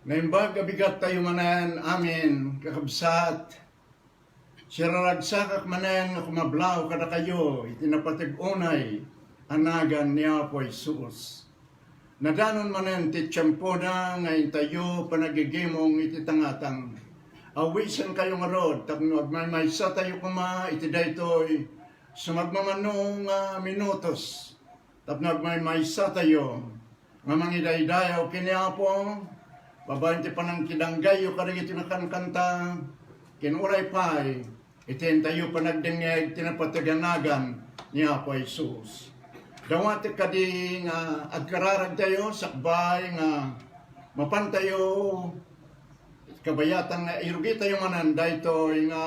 Naimbag abigat tayo manan amin kakabsat. Siraragsakak manan nga kumablaw kada kayo itinapatag unay anagan niya po Jesus. Nadanon manan ti tiyempoda ngayon tayo panagigimong ititangatang. Awisan kayo nga rod, tapno agmaymaysa tayo kuma iti daytoy sumagmamanong minutos. Tapno agmaymaysa tayo nga mangidaydayaw kiniapo. Babayin ti panang kidanggayo karigi tinakankanta, kinuray pa'y, itin tayo panagdengeg, tinapataganagan niya po Jesus. Dawati kadi nga agkararag tayo, sakbay nga mapantayo, kabayatan nga irugi tayo manan, dahito nga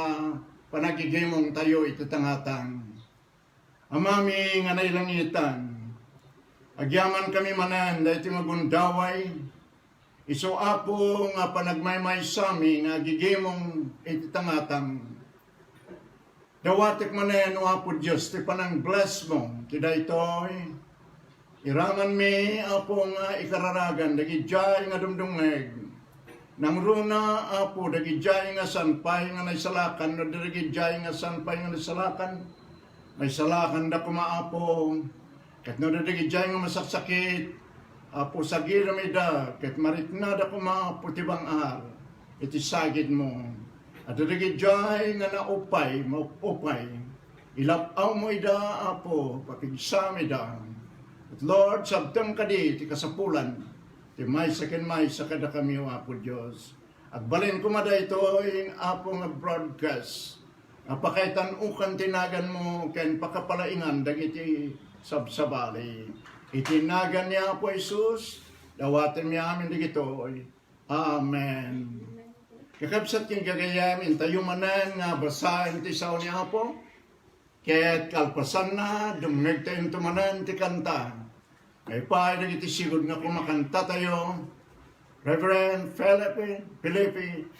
panagigimong tayo ititangatang. Amami nga nailangitan, agyaman kami manan, dahito nga gundaway, iso apo nga panagmaymay sami nga gigimong ititangatang. Dawatik manen o apo Diyos, ti panang bless mo, kida ito'y iraman mi apo nga ikararagan, dagidjay nga dumdungeg. Nang runa apo, dagidjay nga sanpay nga naisalakan, no dagidjay nga sanpay nga naisalakan, may salakan da kumaapo, kat no dagidjay nga masaksakit, apo sagira may da, ket maritna da kumaputibang ar, iti sagid mo. At dagidjay nga naupay, maupay, ilapaw mo ida, apo, pakigsami da. At Lord, sabtem kadi, ti kasapulan, ti maysa ken maysa kada kami, apo Diyos. Agbalin ko mada ito, apo nga broadcast, apakaitan ukan tinagan mo, ken pakapalaingan, dagiti sabsabali. Itinagan niya po Jesus, dawatin niya amin digitoy. Amen. Kakabsat king gagayamin, tayo manan nga basahin ti sao niya po, kaya't kalpasan na, dumig tayong tumanan ti kanta. Ngay pa, nagiti sigod nga kumakanta tayo, Reverend Felipe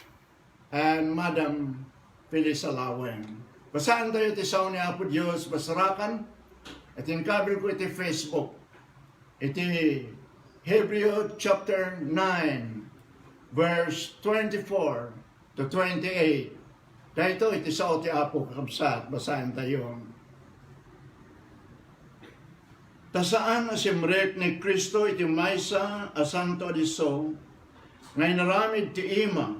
and Madam Phyllis Alawen. Basahin tayo ti sao niya po Diyos, basarakan, at yung kabil ko iti Facebook. Iti Hebrew chapter 9, verse 24 to 28. Dahito iti sao ti apo kakabsat, basahin tayo. Tasaan asimrek ni Kristo iti maysa a santo adiso, ngay naramid ti ima,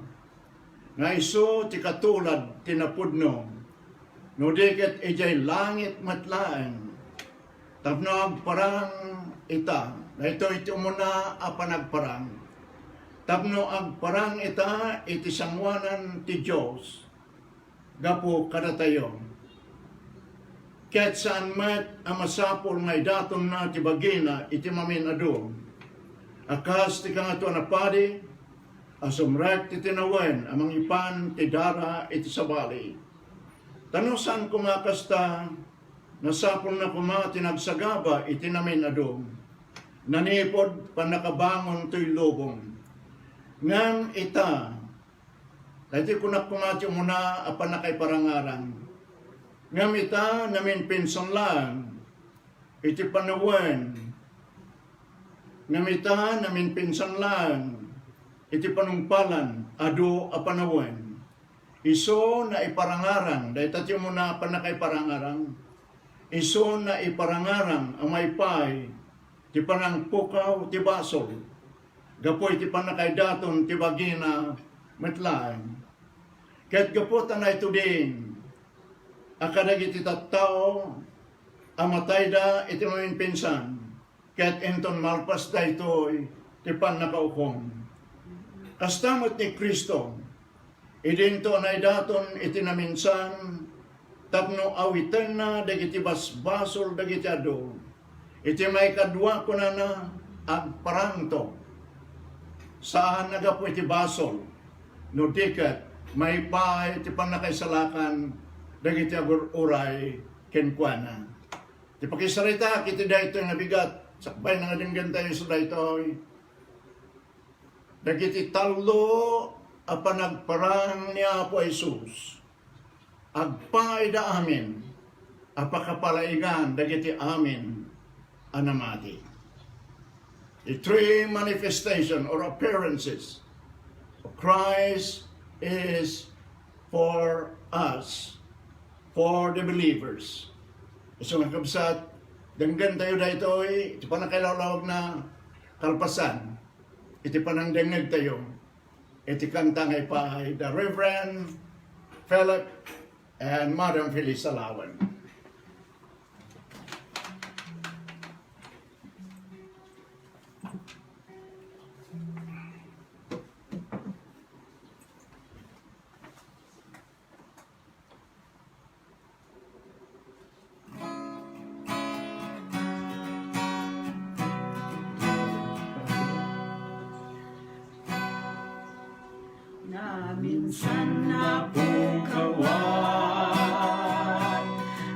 ngay iso ti katulad tinapudno, no diket ijay langit matlaan, tapno agparang ita, na ito iti umuna a panagparang. Tapno agparang ita, iti sangwanan ti Diyos, gapo kada tayo. Ket saan met amasapol ngay daton na ti bagina, iti mamin adu. Akas ti kangato na padi, asumrek ti tinawen, amang ipan ti dara iti sabali. Tanusan kumakasta, nasapol na kuma tinagsagaba iti namin adom. Nanipod panakabangon to'y lubong. Ngam ita, dahil kunak kumati muna apan na kay parangaran. Ngam ita namin pinsan lang, iti panawen. Ngam ita namin pinsan lang, iti panungpalan, ado apanawen. Iso na iparangaran, dahil tati muna apan na kay parangaran. Iso na iparangaran, ang may pay, ti panang pukaw, ti basol. Gapoy ti panakay daton, ti bagina, metlaan. Kaya't gaputan na ito din, akadag iti tattao, amatay da, iti mamin pinsan. Kaya't enton malpas da ito, ti panakaukom. Kastamot ni Kristo, idinto na daton, iti naminsan, tapno awitan na, dagiti basbasol, dagiti ado. Iti may kadwa ko na agparang to. Saan nagapo iti basol? No diket, may pa iti panakaisalakan, dagiti agururay, kenkwana. Iti pakisarita, kiti dayto yung nabigat, sakbay na nga dinggan tayo sa dayto. Dagiti talo, apanagparang niya po Jesus. Agpay da amin, apakapalaigan, dagiti amin, anamati. The three manifestation or appearances Christ is for us, for the believers. So nga kabsat, danggan tayo dito iti pa nakailalawag na kalpasan. Iti pa nang dangag tayo. Iti kantangay pa the Reverend Philip and Madam Phyllis Alawan. Minsan na pukawan,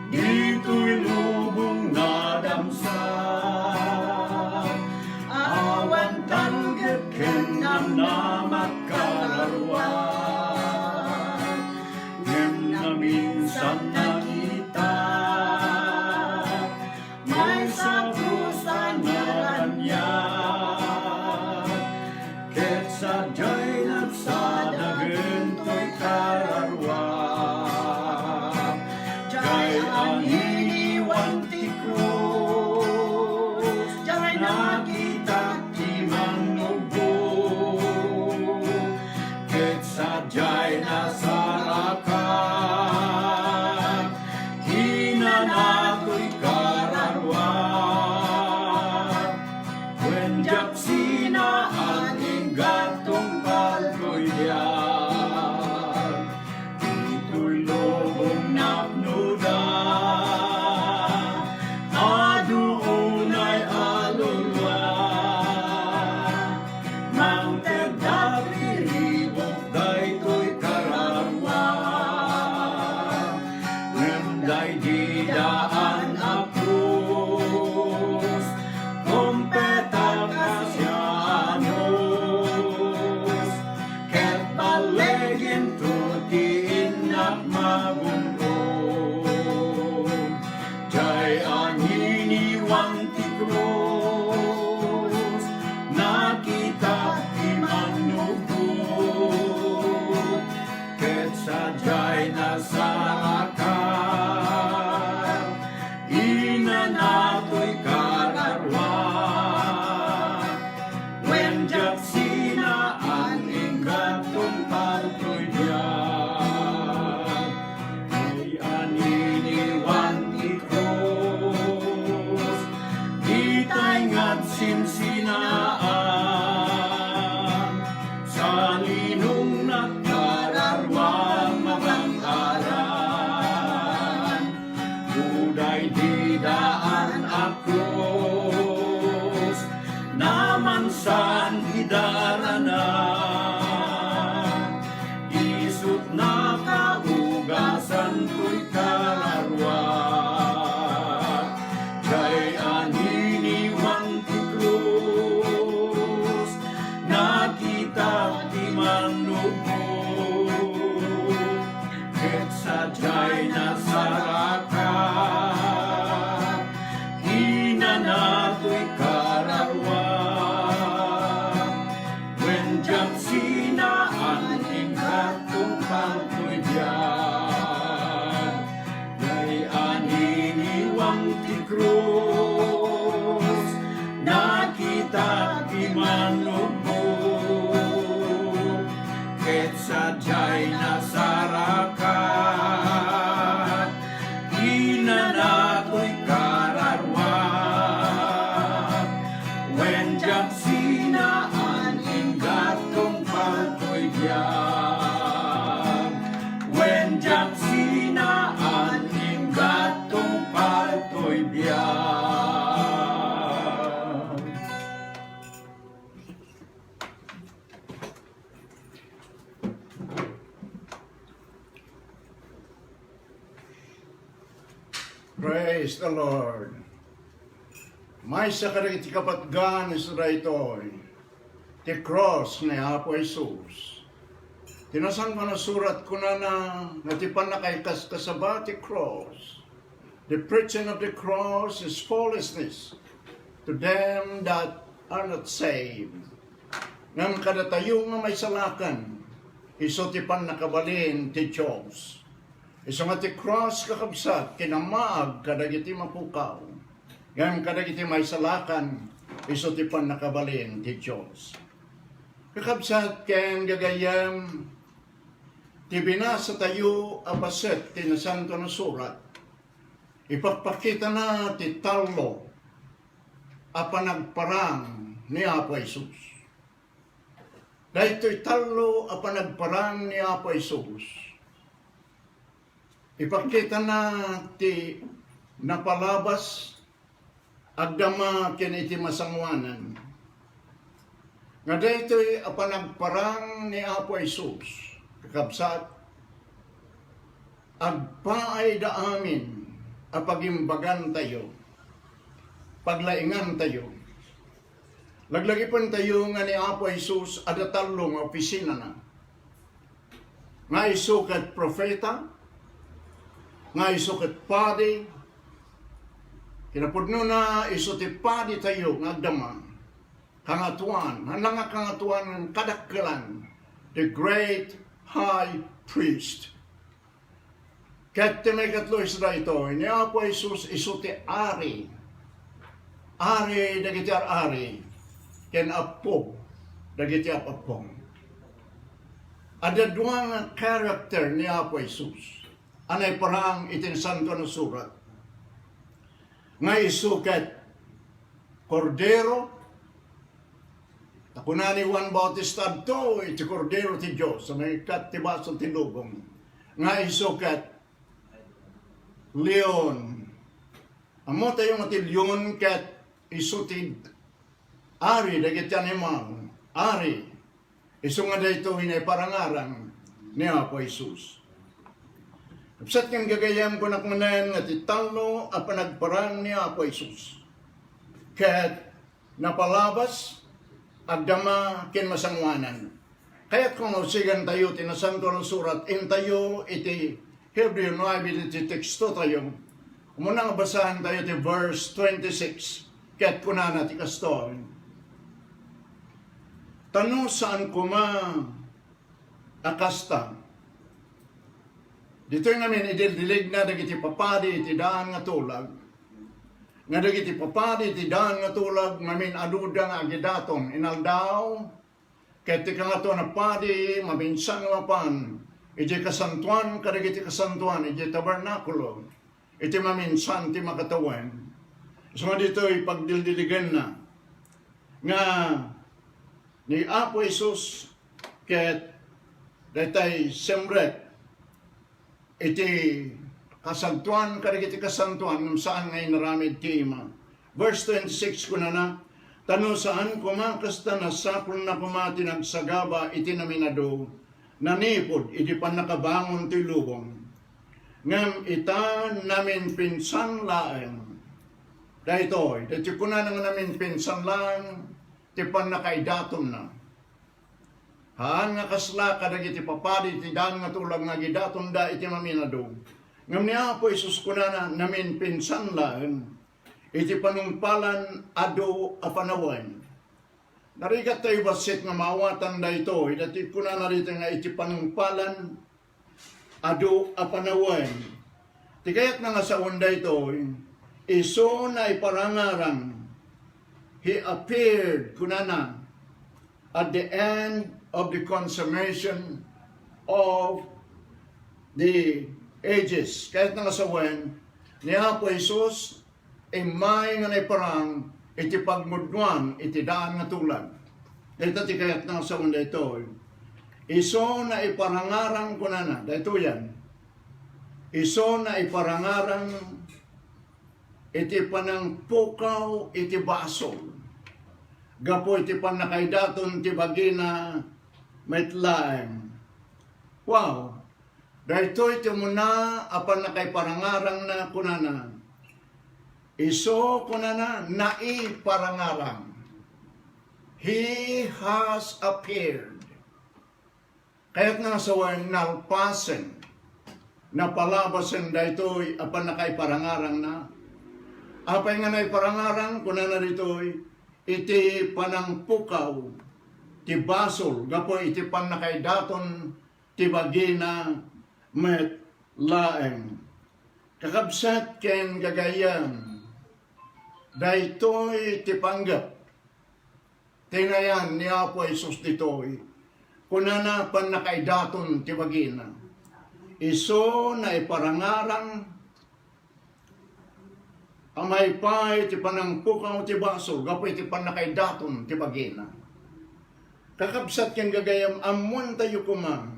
dito'y lubong nadamsan. Awan talgad kenam na magkararwan, ngem na minsan nakita, may sapusan na ranyan, ket sadya'y nagsadagen to'y kararwa. Jay ang iniwan ti krus, jay nakita ti manubo, ket sadya'y nasarakan, hinanato'y kararwa. Wenjak sinaan inggatong palko'y diyan, dito'y lobong napnuda, aduunay alulwa, mang tegdak riribok dayto'y kararwa, ngenday didaan akrus, kumpetak asyanos, ket balegin tutiin at magunong. Jay aniniwang ti krus, nakita ti manugod, ket sadya'y nasarakan, inanato'y kararwa. Wenjak sinaan inggatong palko'y diyan, ay aniniwan ti krus, ditay ngat sinsinaan, sa linong nagkararwang mabangaran, buday didaan akrus, naman san hidaranan, isut na kaugasan ko'y kararwa. Jay aniniwang ti krus, nakita ti manugod, ket sadya'y nasarakan, hinanato'y kararwa. Wenjak sinaan inggatong palko'y diyan, day aniniwang ti krus, nakita ti manugod, ket sadya'y nasarakan, hinanato'y kararwa. Wenjak sinaan inggatong palko'y diyan, wenjak sinaan inggatong palko'y diyan. Praise the Lord. May sakarit ti kapatgan isra ito'y ti cross ni Apo Jesus. Tinasan ko na surat ko na natipan na kay kasaba ti cross. The preaching of the cross is foolishness to them that are not saved. ngam kada tayo nga may salakan, iso ti pan nakabalin ti Diyos. Iso nga ti cross kakabsat, kinamaag kadagiti mapukaw. Ngam kadagiti may salakan, iso ti pan nakabalin ti Diyos. Kakabsat ken gagayam, ti binasa tayo abaset ti nasanto na surat. Ipagpakita na ti talo a panagparang ni Apo Jesus. Dahil talo a panagparang ni Apo Jesus. Ipakita na ti napalabas agdama ken iti masangwanan. Nga daytoy a panagparang ni Apo Jesus. Kakabsat, agpaay da amin a pagimbagan tayo, paglaingan tayo. Laglagipan tayo nga ni Apo Jesus ada talong opisina na. Nga isukat profeta, nga isukat padi, kinapudno na isuti padi tayo nga dama, kangatuan, hanlang nga kangatuan ng kadakkelan, the great high priest. Kat may katlo isda ito, ni Apo Jesus isuti ari. Ari dagiti ari, ken apo dagiti apapong. Ada duang karakter ni Apo Jesus. Anay parang itinsanto na surat. Nga isukat kordero, takuna ni Juan Bautista to, iti kordero ti Diyos, may katibaso ti lubong. Nga isukat leon. Amo tayo nga ti leon kat isutid ari dagiti animal. Ari. Isu nga dayto hinay parangarang ni Apo Jesus. Kapsat kang gagayam ko nakmanan nga ti talo a panagparang ni Apo Jesus. Kat napalabas agdama ken masangwanan. Kaya't kung usigan tayo tinasanto ng surat, tayo iti Hebreo 9 iti teksto tayo. Umunang basahan tayo ti verse 26. Kaya't kunana ti kastor. Tano saan kuma akasta. Dito namin idildilig na dagiti papadi iti daan nga tulag. Nga dagiti papadi iti daan nga tulag mamin aduda nga agidaton inaldaw. Kahit ti nga to na padi maminsan nga mapan. Iti kasantuan kadagiti kasantuan iti tabernakulo. Iti maminsan ti makatawan. So nga dito ipagdildiligan na nga ni Apo Jesus ket datay semret iti kasantuan kadagiti kasantuan ngem saan ngay naramid ti ima. Verse 26 kuna na tano saan kumakasta na sapul na kumati nagsagaba iti naminado nanipod iti pan nakabangon ti lubong ngem ita namin pinsan laeng. Dahito, dati ko na namin pinsan lang, ti pan nakaidatom na. Haan nga kasla kadagiti papadi, ti daan nga tulag nga gidatom da iti maminado. Ngam niya po Isus ko na namin pinsan lang, iti panungpalan ado apanawan. Narigat tayo basit nga mawatan da ito, dati ko na narito nga iti panungpalan ado apanawan. Ti kayat nga sa onda ito, iso na iparangarang, He appeared, kunana, at the end of the consummation of the ages. Kahit nga sa wen, niya po Jesus, imay nga na iparang, iti pagmudwan, iti daan nga tulag. Dito ti kayat nga sa wen dito, iso na iparangarang kunana, dito yan, iso na iparangarang, iti panang pukaw, iti basol. Gapo iti panakaidaton, ti bagina, metlaeng. Wow! Dahito iti muna, apan nakaiparangarang na kunana. Iso kunana, naiparangarang. He has appeared. Kaya't nga sa nalpasen, napalabasen dahito, apan nakaiparangarang na. Apay nga na iparangarang, kuna na dito, iti panang pukaw, ti basol, gapo iti panakaidaton ti bagina met laeng. Kakabsat ken gagayam, daytoy ti panggap, tinayan ni Apo Isus ditoy, kunana panakaidaton ti bagina. Iso na iparangarang amay pay ti panangpukaw ti baso, gapoy ti panakaidaton ti bagina. Kakabsat ken gagayam, amon tayo kumang,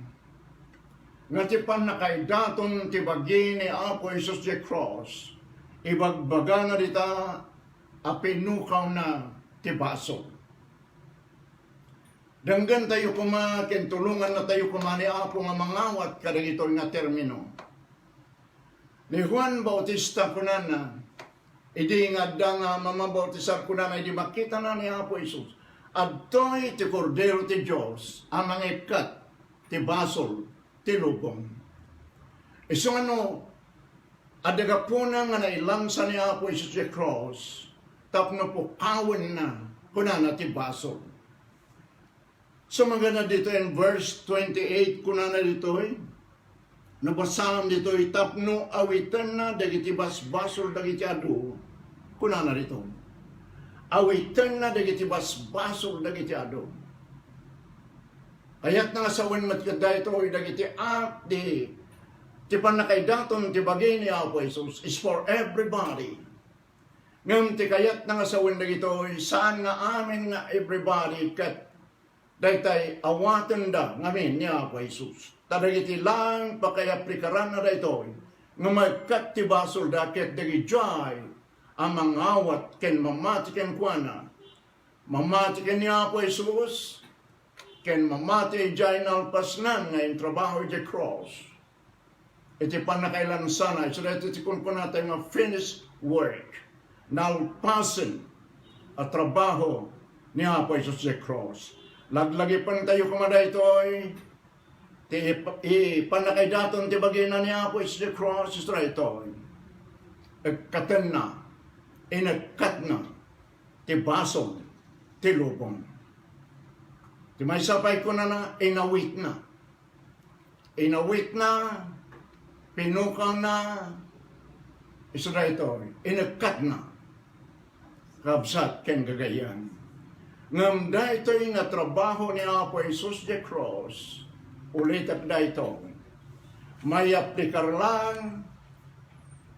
nga ti panakaidaton ti bagi ni Apo Isus ti cross, ibagbaga na dita apinukaw na ti baso. Danggan tayo kuma, ken tulungan na tayo kuma ni Apo nga mangawat kadagito nga termino. Ni Juan Bautista kunana, idi nga nga mamabautisar kunana, idi makita na ni Apo Isus. Adtoy ti kordero ti Diyos, ang mangikat ti basol, ti lubong. Iso ano, adaga po na nga nailamsa ni Apo Isus ti cross, tapno po kawin na kunana ti basol. So magana dito in verse 28, kunana dito nabasam dito tapno awitan na dagiti basbasol dagiti adu, kunana dito. Awitan na dagiti basbasol dagiti adu. Ayat na sa wen matkaday ito dagiti ti panakaidaton ti bagay ni Apo Isus is for everybody. Ngam ti kayat na sa wen dagito saan nga amin nga everybody kat daytay awatan da ngamin ni Apo Isus. Tadagiti lang pakayaplikaran na daytoy nga magkat ti basol daket dagi jay ang mangawat ken mamati ken kuana. Mamati ken ni Apo Isus ken mamati jay nalpasnan nga yung trabaho di cross. Iti panakailan sana, so dito ti kun natin nga finished work. Nalpasan at trabaho ni Apo Isus di cross. Laglagi pan tayo kumaday ito'y panakaidaton ti bagay na ni Apo Isus the cross is right ito'y nagkatan na, inagkat na ti basong, ti lubong. Ti may sapay ko na inawit na. Inawit na, pinukaw na, iso right ito'y inagkat na. Kabsat ken gagayan. Ngam da ito'y nga trabaho ni Apo Isus the cross, ulit at da ito, may aplikar lang,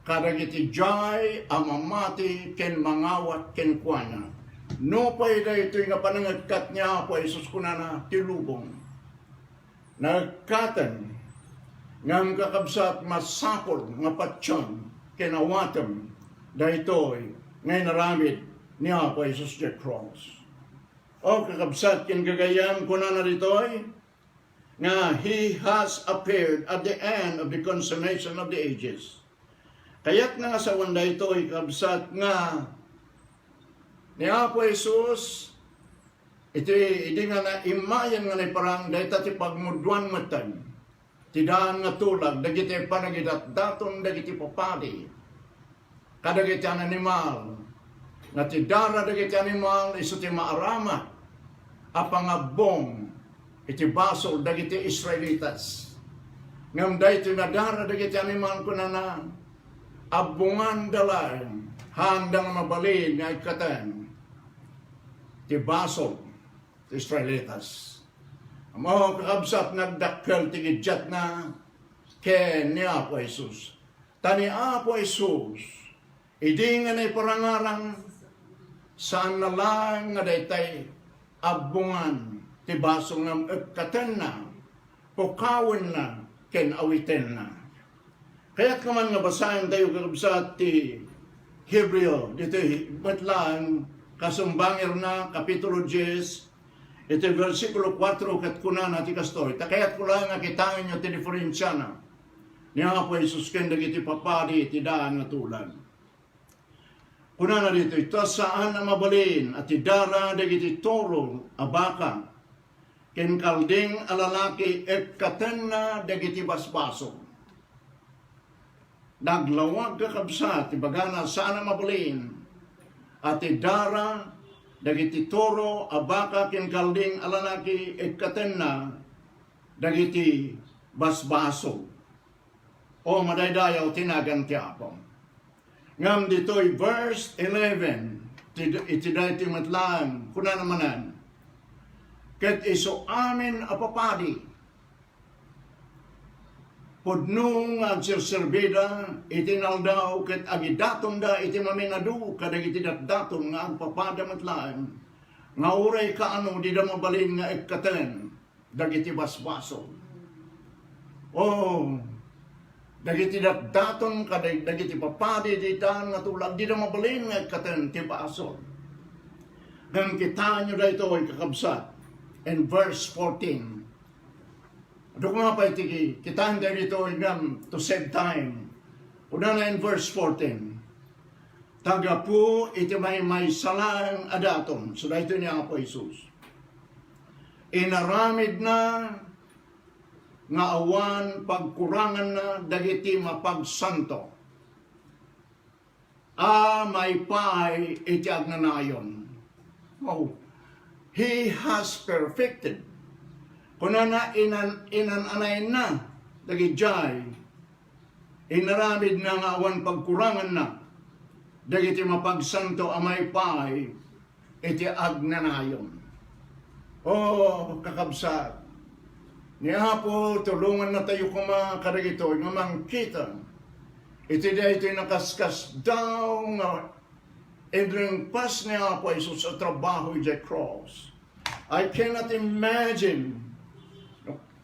kadagiti jay, amamati, ken mangawat, ken kuana. No pa'y da ito'y nga panangagkat niya Apo Isus kunana, tilubong. Nagkatan, ngam kakabsat masapol, nga patsyon, kenawatam, da ito'y ngay naramid ni Apo Isus the cross. O kakabsat kin gagayam kuna na ditoy nga He has appeared at the end of the consummation of the ages. Kaya't nga sa wanda ito'y kakabsat nga ni Apo Jesus iti nga na imayan nga ni parang dahita ti pagmudwan matan ti daan nga tulag dagiti panagidat daton dagiti papadi kadagiti an animal nga ti dara dagiti animal iso ti maaramat apangabong iti basol dagiti Israelitas. Ngam dayto na dara dagiti animal kunana abungan dalay handang mabalin nga ikatan ti basol ti Israelitas. Amo kakabsat nagdakkel ti gidyat na ken ni Apo Jesus. Tani Apo Jesus idi nga na iparangarang saan na lang nga daytay abungan ti baso ng ikatan na, pukawin na, ken awiten na. Kaya't kaman nga basahin tayo kakabsat ti Hebreo, dito batlaan, kasumbangir na, kapitulo 10, ito versikulo 4, kat kunan ati kastoy. Kaya't ko lang nga kitangin nyo ti diferensya na, ni Apo Jesus ken dagiti papadi ti daan nga tulan. Kuna na dito, ito saan na mabalin at idara dagiti toro abaka ken kalding alalaki et katenna dagiti basbaso. Naglawag kakabsat, ibagana saan na mabalin at idara dagiti toro, abaka, kinkalding, alanaki, ikatenna, dagiti basbaso. O madaydayaw tinagan ti Apo. Ngam dito'y verse 11, iti dayti matlaan, kuna namanan, ket iso amin apapadi, pudnong agserserbida, iti naldaw, ket agidaton da, iti maminadu, kadag iti datdaton nga agpapada matlaan, nga uray kaano, di da mabalin nga ikaten, dagiti basbaso. Oh, dagiti datdaton kaday dagiti papadi ditan nga tulag di na mabalin nga katen ti baasol. Nang kita nyo dito ay kakabsat in verse 14. Ado ko nga pa itiki, kita nyo dito ay to save time. Una na in verse 14. Taga po iti may salang adaton. So dito niya po Jesus. Inaramid na nga awan pagkurangan na dagiti mapagsanto. May pay iti agnanayon. Oh, He has perfected. Kunana inananay na dagijay. Inaramid na nga awan pagkurangan na dagiti mapagsanto amay pay iti agnanayon. Oh, kakabsat. Niya po, tulungan na tayo kumakaragito, nga mangkita. Iti da ito'y nakaskas daw nga edring pas niya po iso sa trabaho di cross. I cannot imagine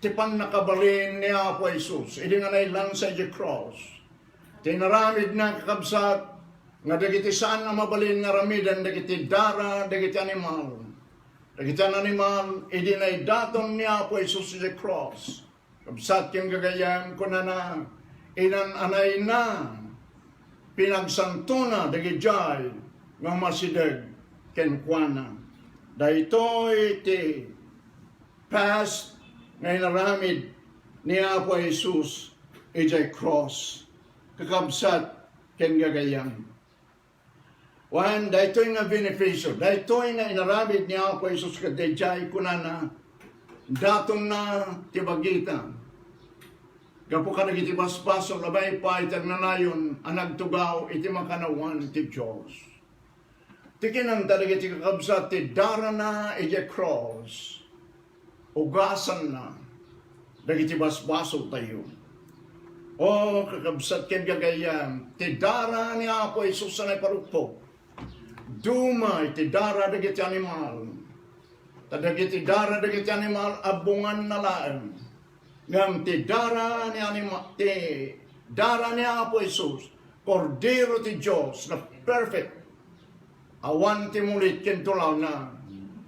tipan nakabalin niya po Isus. Idi nga nailang sa di cross. Tinaramid na kakabsat nga dagiti saan nga mabalin nga ramidan dagiti dara, dagiti animal. Nagitan animal, idinay daton niya po Isus sa cross. Kabsat yung gagayang ko na inananay na, pinagsanto na, dagijay, ng masideg, kenkwana. Dahito'y ti past na inaramid niya po Isus ijay cross. Kakabsat ken gagayang. Wan, dahito'y nga beneficio, dahito'y nga inaramid niya po Isus kadejay kunana, datong na tibagita. Gapo ka nagiti basbaso, labay pa itag nanayon, anagtugaw, iti makanawan ti Diyos. Tikinan talaga ti kakabsat, ti dara na iti cross, ugasan na, dagiti basbaso tayo. O kakabsat ken gagayam, ti dara niya po Isus na parupok, duma iti dara dagiti animal. Tadagiti dara dagiti animal abungan na laeng. Ngam ti dara ni animal ti dara ni Apo Isus, kordero ti Dios na perfect. Awan ti mulit kentulaw na.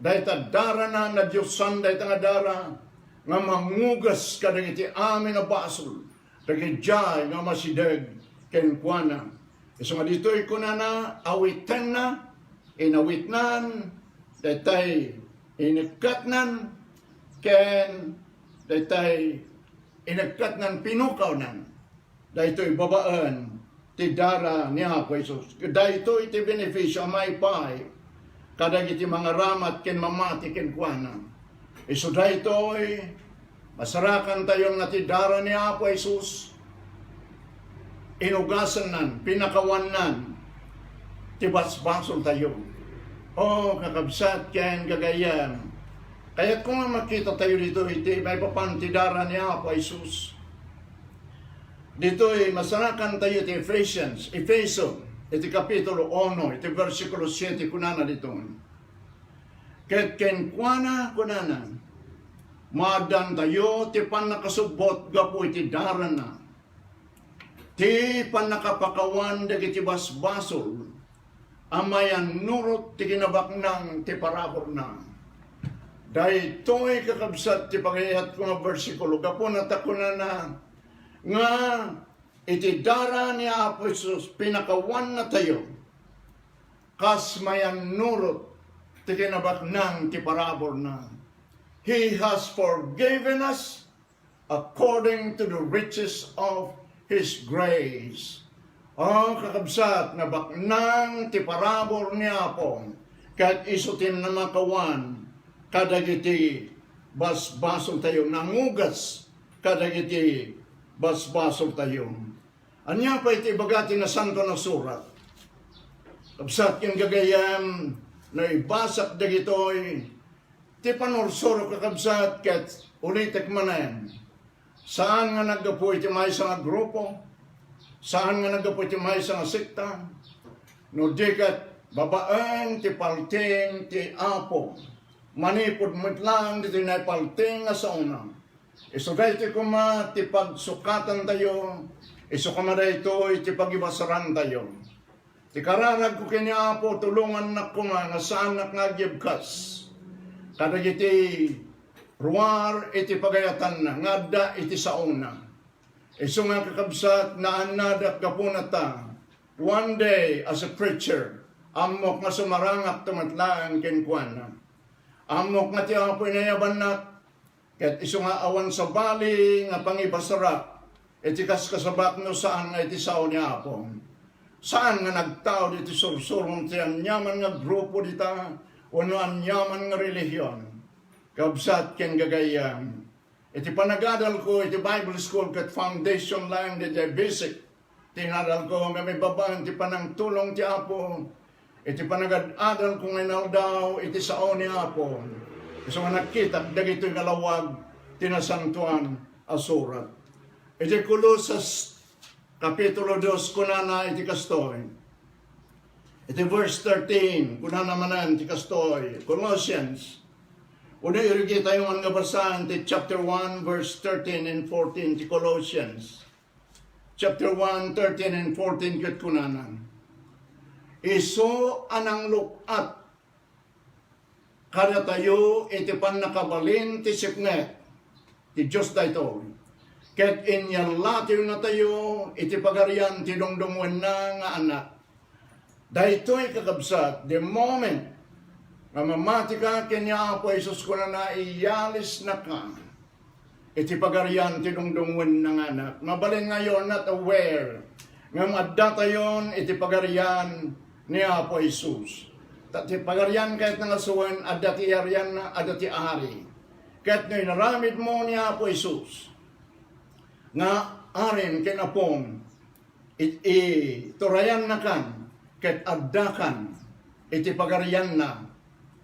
Dahita dara na Diyosan dahita nga dara nga mangugas kadagiti amin na basol. Dagiti jay nga masideg kenkwana. Iso nga dito'y kunana awitan na inawitnan, datay inagkatnan, ken datay inagkatnan pinukawnan, daytoy babaan, ti dara niya po Isus. Daytoy ti beneficio may pay, kadag iti mga ramat ken mamati ken kuana. Iso daytoy, masarakan tayo nga ti dara niya po Isus, inugasan nan, pinakawan nan, ti basbasol tayo. O kakabsat ken gagayam. Kaya kung makita tayo dito, iti may papantidara niya po Isus. Dito'y masarakan tayo iti Efeso, iti kapitulo 1, iti versikulo 7, kunana dito. Ket kenkwana kunana, madan tayo, ti panakasubot gapo iti dara na. Ti panakapakawan dagiti basbasol, amayan nurot ti kinabaknang ti parabor na. Dahito'y kakabsat ti pagayat ko nga versikulo, kapo natakuna na nga iti dara ni Apo Isus, pinakawan na tayo, kas mayan nurot ti kinabaknang ti parabor na. He has forgiven us according to the riches of His grace. Ang kakabsat na baknang ti parabor niya po, Kahit isutin na makawan, kadagiti basbasol tayo, nangugas, kadagiti basbasol tayo. Anya pa iti bagati na santo na surat. Kapsat yung gagayam na ibasak dagitoy, ti panursuro kakabsat ket ulitek manen. Saan nga naggapo iti may sa grupo? Saan nga naggapo iti may sa sekta? No dikat babaeng ti palting ti apo. Manipod mo't lang dito na palting nga sa unang. Iso dahito kuma ti pagsukatan tayo. Iso kuma dahito iti pagibasaran tayo. Ti kararag ko kini apo tulungan na kuma nga saan nagyabkas. Kada iti ruwar iti pagayatan na ngada iti sauna. Iso nga kakabsat na anadak kapunata. One day as a preacher, amok nga sumarangak tumatlaan kenkwana. Amok nga ti apo inayaban na ket iso nga awan sa bali nga pangibasarap iti kaskasabak no saan nga iti sao ni apo. Saan nga nagtao diti sursurong ti anyaman nga grupo dita uno anyaman nga relihiyon. Kabsat ken gagayam. Iti panagadal ko iti Bible School ket foundation lang di basic. Tinadal ko nga may babaan ti panang tulong ti apo. Iti panagadal ko nga daw iti sao ni apo. So nga nakita dagitoy kalawag tinasantuan asurat. Iti Colossus kapitulo 2 kunana iti kastoy. Iti verse 13 kunana manan iti kastoy. Colossians. Una irigi tayo nga basahan iti chapter 1 verse 13 and 14 iti Colossians. Chapter 1, 13 and 14 ket kunanan. Iso anang lukat kada tayo iti pan nakabalin ti sipnet ti Diyos dayto. Ket inyalatiw na tayo iti pagarian ti dongdongwen na nga anak. Daytoy kakabsat, the moment nga mamati ka kanya Apo Isus ko na iyalis na ka. Iti pagarian ti dongdongwen ng anak. Mabalin ngayon not aware nga madda tayon iti pagarian ni Apo Isus. Ti pagarian kahit nga suwan adati arian na adati ari. Kahit nga inaramid mo ni Apo Isus nga arin kinapong turayan na kan kahit addakan iti pagarian na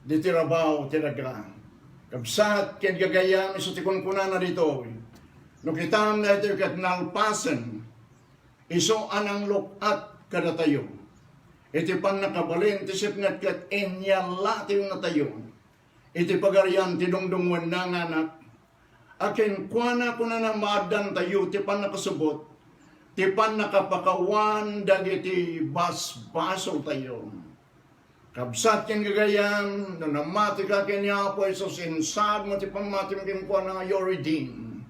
diti rabaw tiragaan. Kabsat ken gagayam iso ti kunkunan na dito. No kitam na ito kat nalpasen iso anang lukat kada tayo. Iti pan nakabalin ti sipnat kat inyalatiw na tayo. Iti pagarian ti dongdongwen na nga anak. Akin kuana kuna na maadan tayo ti pan nakasubot. Ti pan nakapakawan dagiti basbasol tayo. Kabsat ken gagayam, no namati ka kenya po Isus insad mo ti pamati mo kinkwa na you're redeemed.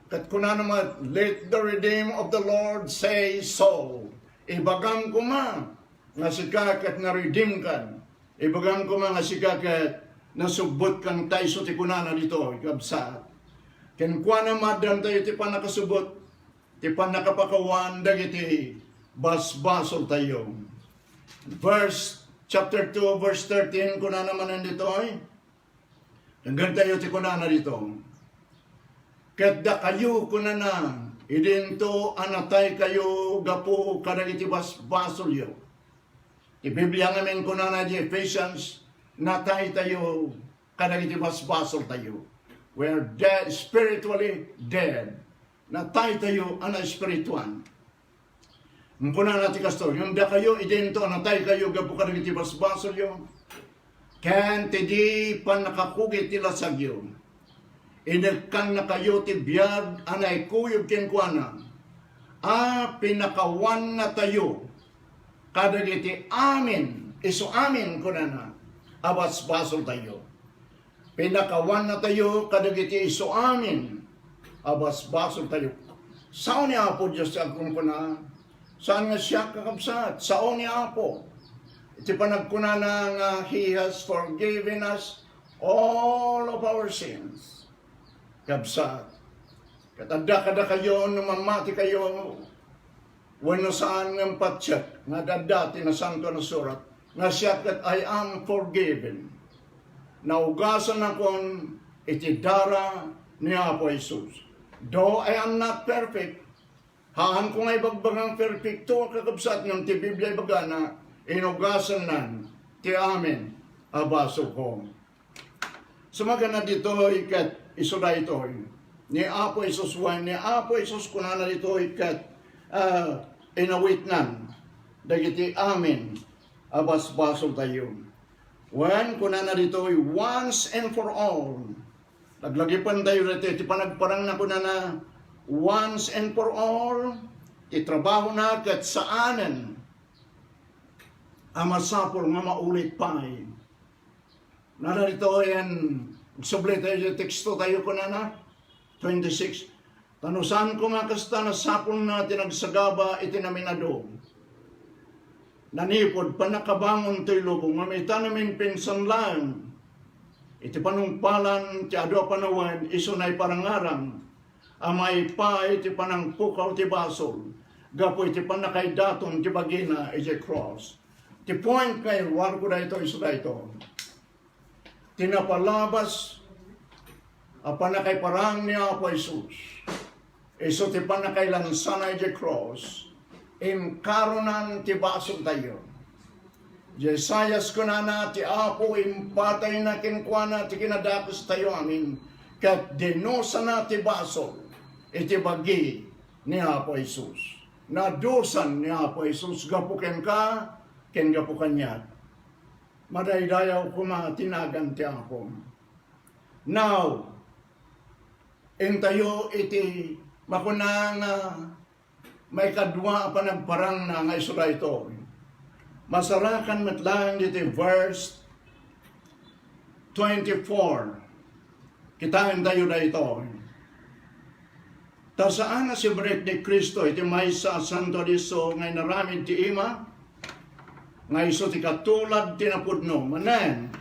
Kat kuna naman, let the redeem of the Lord say so. Ibagam ko ma, nga sikakat na redeem kan. Ibagam ko ma, nga sikakat nasubot kang tayso ti kuna na dito, kabsat. Kinkwa na madan tayo ti panakasubot, ti panakapakawan, dagiti basbasol tayo. Chapter 2, verse 13, kuna naman nandito ay. Hanggang tayo ti kuna na dito. Kadda kayo kuna na, idinto anatay kayo gapo kadagiti basbasolyo. Ti Biblia ngamin kuna na di Ephesians, natay tayo kadagiti basbasol tayo. We are dead, spiritually dead. Natay tayo ana spirituan. Muna natin kastor, yung da kayo, idento, anatay kayo, gapo ka rin itibasbasol yun. Kan tidi pa nakakugit tila sa giyo. Inagkan na kayo tibiyag, anay kuyog kinkwana. Pinakawan na tayo. Kadagiti amin, iso amin ko na abasbasol tayo. Pinakawan na tayo, kadagiti iso amin, abasbasol tayo. Sao ni Apo Diyos akong kuna? Saan nga siya kakabsat? Sao ni Apo? Iti panagkuna na nga He has forgiven us all of our sins. Kabsat. Katanda kayo, numamati kayo, wano saan ng patsyat, nga dadati na santo na surat, nga siya kat I am forgiven. Naugasan akon iti dara ni Apo Jesus. Though I am not perfect, haan ko nga'y bagbagang perfecto kakabsat ng ti Biblia bagana, inugasan nan ti amin abaso ko. Sumaga na dito ikat isuda ito. Ni Apo Jesus ni Apo Jesus kunana dito ikat inawit nan. Dagiti amin abas-baso tayo. When kunana dito once and for all. Naglagipan tayo rito, iti panagparang na kunana once and for all, itrabaho na kat saanan amasapol nga maulit pa. Narito yan, sublit tayo yung teksto tayo kunana, 26. Tanusan ko nga kasta na sapol na tinagsagaba itinaminado. Nanipod, panakabangon tayo lubong, mamita namin pinsan lang. Iti panungpalan, ti adwa panawan, isunay parangarang. Amay pa, iti panangpukaw ti basol. Gapo iti panakaidaton, ti bagina, iti cross. Ti point kay war ko na ito, iso na ito. Tinapalabas, panakay parang ni Apo Jesus. Iso ti panakay lansana, iti cross. Imkaronan ti basol tayo. Jesayas ko na ti Apo impatay na kinkwana ti kinadakos tayo amin. Kat denosa na ti basol iti bagi ni Apo Jesus. Nadusan ni Apo Jesus gapuken ka, ken gapukan niya. Madaydayaw ko tinagan ti Apo. Now, tayo iti makunang may kadwa pa nagparang na nga isula ito. Masarakan matlang dito verse 24. Kitaan tayo na ito. Ta saan na si break ni Kristo iti may sa Santo Diso ngay naramid ti ima ngay iso ti katulad tinapudno. Manen,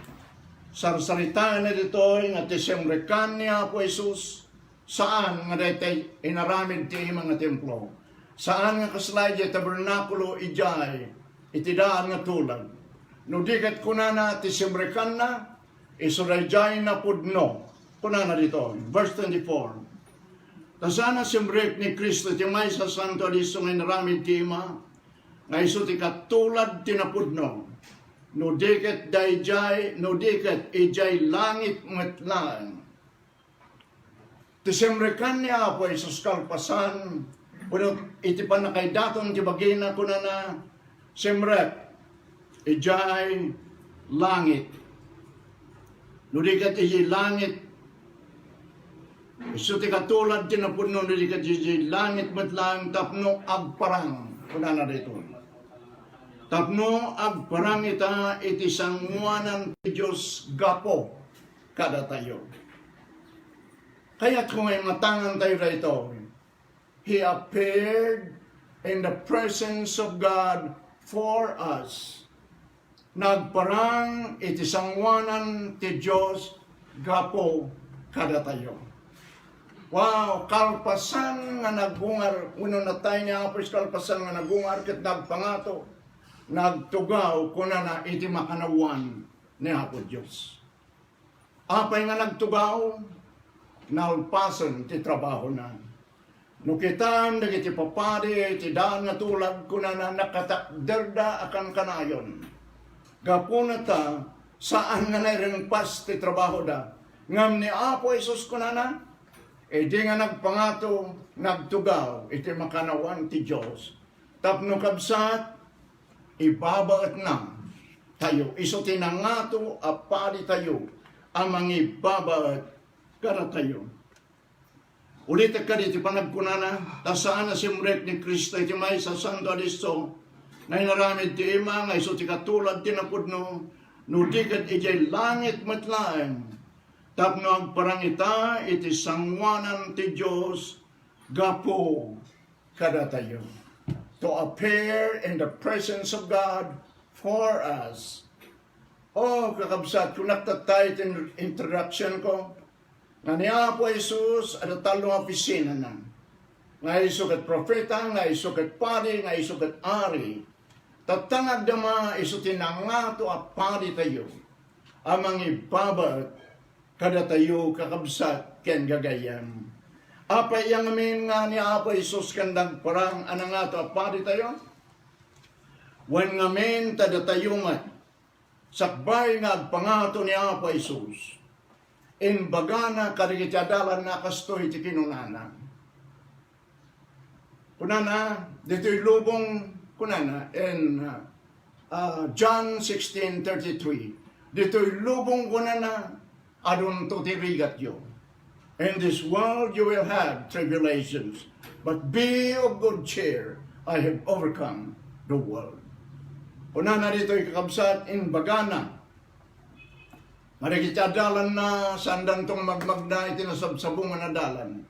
sarsaritaan na dito nga ti semrekan niya po Jesus saan nga dito inaramid ti ima nga templo. Saan nga kaslay di tabernakulo ijay itidaan nga tulad. No dikat kunana ti simrekan na, isurayjay na pudno. Kunana dito, verse 24. Tasana simrek ni Kristo ti may sa Santo Diso ngay naramid ti ima, nga iso ti katulad tinapudno. No dikat dayjay, no dikat ijay langit metlaan. Ti simrekan niya po isos kalpasan, iti panakaidaton ti bagina kunana, simrek, ijay langit. Nudikat ijay langit. Iso ti katulad tinapudno, nudikat ijay langit matlang tapno agparang. Kunana dito. Tapno agparang ita iti sanguanan ti Diyos gapo kada tayo. Kaya kung may matangan tayo dito, He appeared in the presence of God for us. Nagparang iti sangwanan ti Diyos gapo kada tayo. Wow, kalpasan nga nagungar, uno na tayo niya apos kalpasan nga nagungar ket nagpangato, nagtugaw kunana iti makanawan ni Apo Diyos. Apay nga nagtugaw, nalpasan ti trabaho na. Nukitan dagiti papadi iti daan nga tulad kunana nakatakderda akan kanayon. Gapuna ta saan nga nairingpas ti trabaho da. Ngam ni Apo Jesus kunana di nga nagpangato nagtugaw iti makanawan ti Dios. Tapno kabsat ibabaet na tayo iso tinangato apadi tayo amang ibabaet kada tayo. Ulit ka dito panagkunana, tasaan na simrek ni Kristo iti may sa Santo Diso, na inaramid ti ima, nga iso ti katulad tinapudno, nudikat iti langit matlaeng, tapno agparang ita iti sangwanan ti Diyos, gapo kada tayo. To appear in the presence of God for us. Oh, kakabsat, kung nagtatay iti introduction ko, nga niya po Jesus at talong opisina na. Nga isugat profeta, nga isugat pari, nga isugat ari. tatangag dama iso tinangato apari tayo, amang ibabat kada tayo kakabsat ken gagayam. Apay yang amin nga ni Apo Isus kandang parang anangato apari tayo, wan ngamin tada tayo man, sakbay nga agpangato ni Apo Isus, in bagana karigitadalan na kastoy ti kinunana. Kunana, dito'y lubong kunana, in John 16:33, dito'y lubong kunana, adun to tirigat yo. In this world you will have tribulations, but be of good cheer, I have overcome the world. Kunana dito'y kakabsat in bagana, marikitadalan na sandan tong magmagna itinasabsabungan na dalan.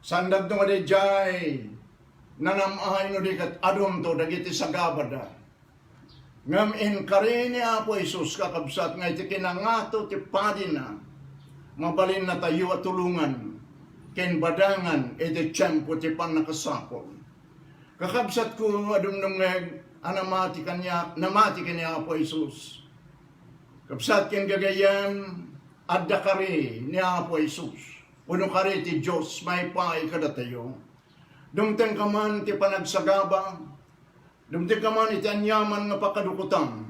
Sandan tong adijay, nanamahay no dikat adom to dagiti sagabada. Ngam in karini Apo Isus kakabsat nga iti kinangato ti padina, mabalin na tayo at tulungan, ken badangan iti tiyempo ti panakasapol. Kakabsat ko adumdumngeg, namati kanya Apo Isus. Kapsat ken gagayan, adda kari ni Apo Isus. Uno kari ti Diyos, may paay kada tayo. Dumteng ka man ti panagsagaba, dumteng ka man iti anyaman nga pakadukutam,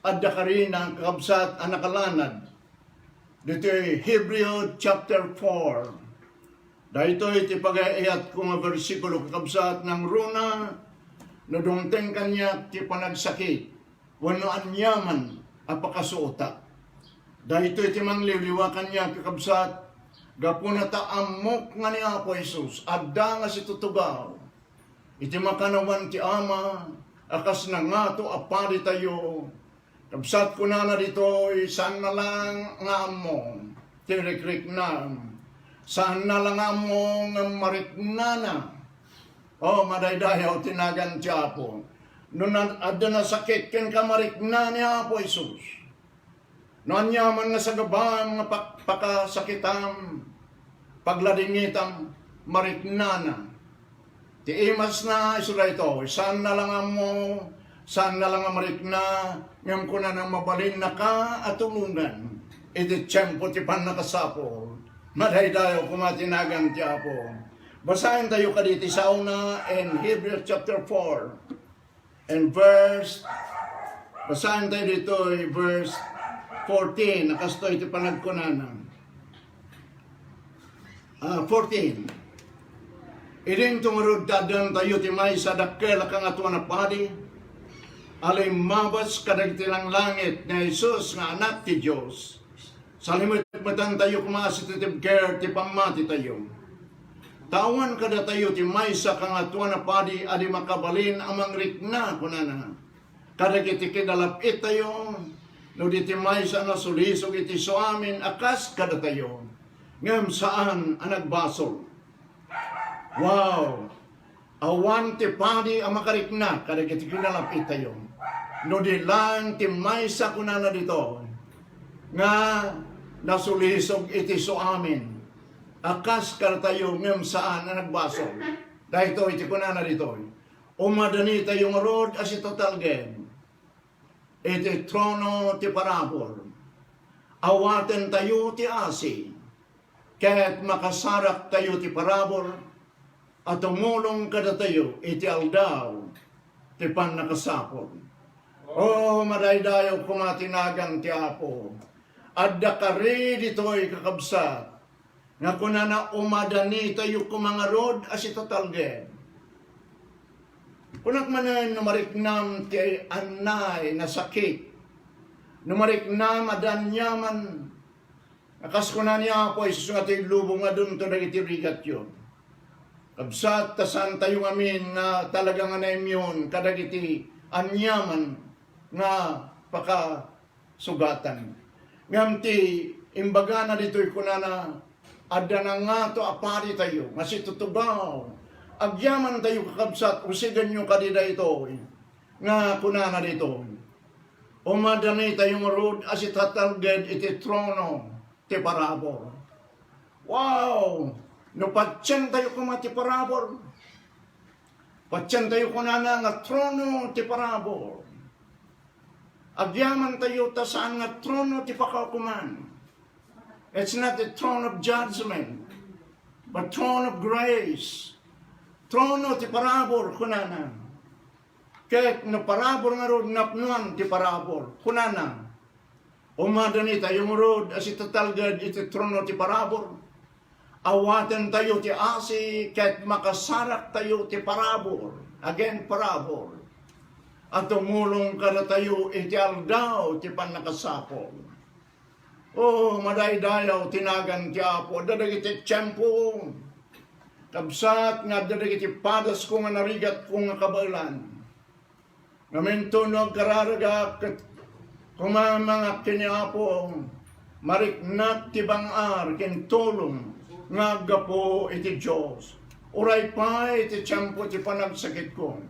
adda kari na kakabsat anakalanad. Dito Hebrew chapter 4. Dahito iti pag-iayat ko nga versikulo kakabsat ng runa, no dumteng kanya ti panagsakit, wano anyaman apakasuota. Dahito iti mangliliwa kanya kakabsat, gapuna ta amok nga ni Apo Isus, adda nga si tutugaw. Iti makanawan ti Ama, akas na nga to apari tayo. Kabsat ko na dito, saan na lang nga mo, tirikrik na. Saan na lang nga mo nga marikna na. O, madaydayaw tinagan ti Apo. Nung adda na sakit, ken ka marikna ni Apo Isus. Nanyaman nga sa gabam nga pakasakitam, pagladingitam, mariknana. Ti imas na isura ito, saan na lang mo, saan na lang marikna, ngam ko na nang mabalin na ka at tulungan. Iti tiyempo ti pan nakasapol, madaydayo kumatinagan ti Apo. Basahin tayo kaditi sa una in Hebrew chapter 4, and basahin tayo dito, verse 14, nakasto iti panagkunanan. 14. Iring tumarod dadan tayo ti may sa dakkel kang atuan na padi, alay mabas kadagiti lang langit na Jesus nga anak ti Diyos. Salimut matan tayo kumasit ti care ti pamati tayo. Tawan kada tayo ti may sa kang atuan na padi, adi makabalin amang rikna kunana. Kadagiti kidalapit tayo, no diti may sa nasulisog iti so amin, akas kada tayo, ngam saan ang nagbasol. Wow! Awan ti padi ang makarikna, kada kiti kinalapit tayo. No di lang ti may sa kunana dito, nga nasulisog iti so amin, akas kada tayo, ngam saan ang nagbasol. Dahil ito iti kunana dito, umadani tayo nga rod as ito talgen, iti trono ti parabor, awaten tayo ti asi, kahit makasarak tayo ti parabor, at tumulong kada tayo iti aldaw ti pan nakasapon. O madaydayo kumatinagan ti Apo, adda kari dito'y kakabsat, nga kunana umadani tayo kumangarod as ito talgen. Kunak manan numariknam ti anay na sakit, numariknam adanyaman, akas ko na niya Apo Isus nga ti lubong nga dun to dagiti rigat yun. Kabsat tasan tayo ngamin nga talaga nga naimyon kadagiti anyaman nga pakasugatan. Ngam ti imbaga na dito'y kunana, adda na nga to apari tayo, nga si tutubaw. Agyaman tayo kakabsat, usigan nyo kadida ito, nga kunana dito. Umadani tayo marod as itatalged iti trono ti parabor. Wow! No patsyang tayo kumati parabor. Patyan tayo kunana nga trono ti parabor. Agyaman tayo ta saan nga trono ti pakaukuman. It's not the throne of judgment, but throne of grace. Trono ti parabor kunana. Kahit na parabor nga rod napnuan ti parabor kunana. Umadani tayo mo rod as itatalgad iti trono ti parabor. Awatan tayo ti asi kahit makasarak tayo ti parabor. Again, parabor. At tumulong ka na tayo iti aldaw ti panakasapol. Oh, madaydayaw tinagan ti Apo. Dadagiti tiyempo. Kabsat nga dadagiti padas ko nga narigat ko nga kabalan. Ngamintunog kararaga kat kumamangak kini Apo. Mariknat ti bangar kintulong nga gapo iti Diyos. Uray pa iti tiyempo ti panagsakit ko.